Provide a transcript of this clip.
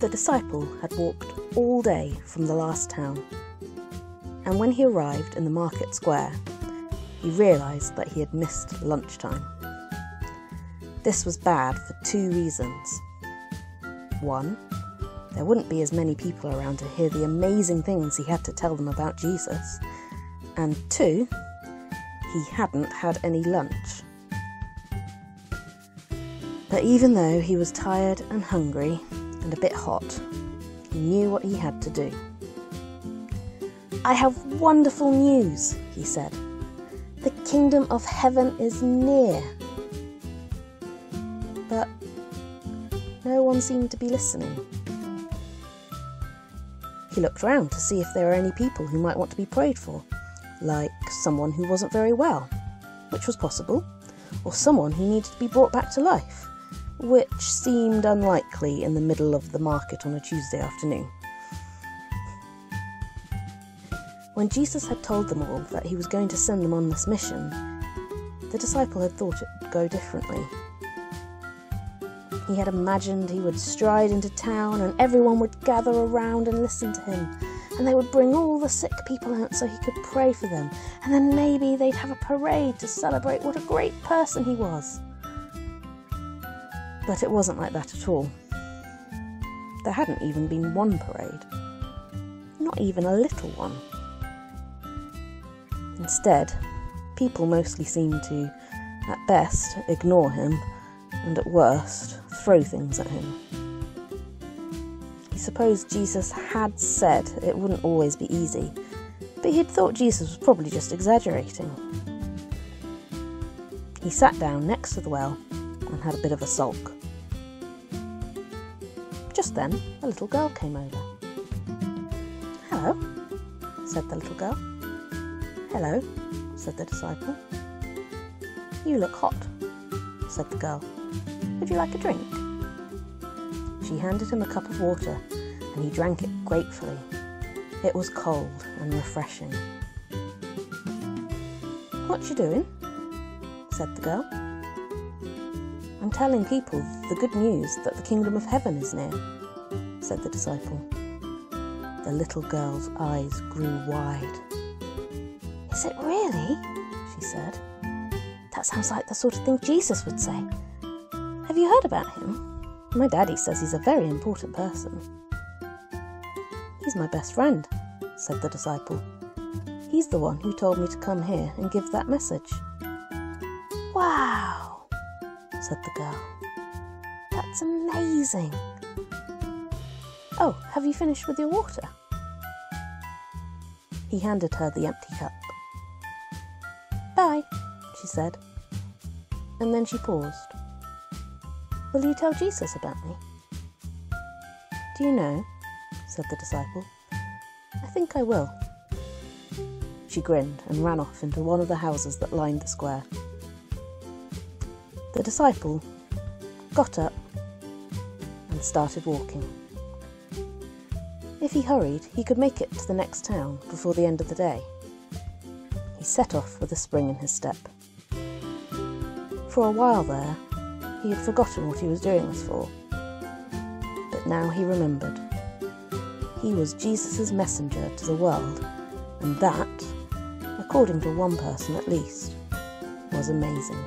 The disciple had walked all day from the last town, and when he arrived in the market square, he realised that he had missed lunchtime. This was bad for 2 reasons. 1, there wouldn't be as many people around to hear the amazing things he had to tell them about Jesus, and 2, he hadn't had any lunch. But even though he was tired and hungry and a bit hot, he knew what he had to do. "I have wonderful news," he said. "The kingdom of heaven is near." But no one seemed to be listening. He looked round to see if there were any people who might want to be prayed for, like someone who wasn't very well, which was possible, or someone who needed to be brought back to life, which seemed unlikely in the middle of the market on a Tuesday afternoon. When Jesus had told them all that he was going to send them on this mission, the disciple had thought it would go differently. He had imagined he would stride into town and everyone would gather around and listen to him, and they would bring all the sick people out so he could pray for them, and then maybe they'd have a parade to celebrate what a great person he was. But it wasn't like that at all. There hadn't even been one parade. Not even a little one. Instead, people mostly seemed to, at best, ignore him, and at worst, throw things at him. He supposed Jesus had said it wouldn't always be easy, but he'd thought Jesus was probably just exaggerating. He sat down next to the well and had a bit of a sulk. Just then, a little girl came over. "Hello," said the little girl. "Hello," said the disciple. "You look hot," said the girl. "Would you like a drink?" She handed him a cup of water, and he drank it gratefully. It was cold and refreshing. "What you doing?" said the girl. "I'm telling people the good news that the kingdom of heaven is near," said the disciple. The little girl's eyes grew wide. "Is it really?" she said. "That sounds like the sort of thing Jesus would say. Have you heard about him? My daddy says he's a very important person." "He's my best friend," said the disciple. "He's the one who told me to come here and give that message." "Wow," said the girl. "That's amazing. Oh, have you finished with your water?" He handed her the empty cup. "Bye," she said, and then she paused. "Will you tell Jesus about me?" "Do you know," said the disciple, "I think I will." She grinned and ran off into one of the houses that lined the square. The disciple got up and started walking. If he hurried, he could make it to the next town before the end of the day. He set off with a spring in his step. For a while there, he had forgotten what he was doing this for. But now he remembered. He was Jesus' messenger to the world, and that, according to one person at least, was amazing.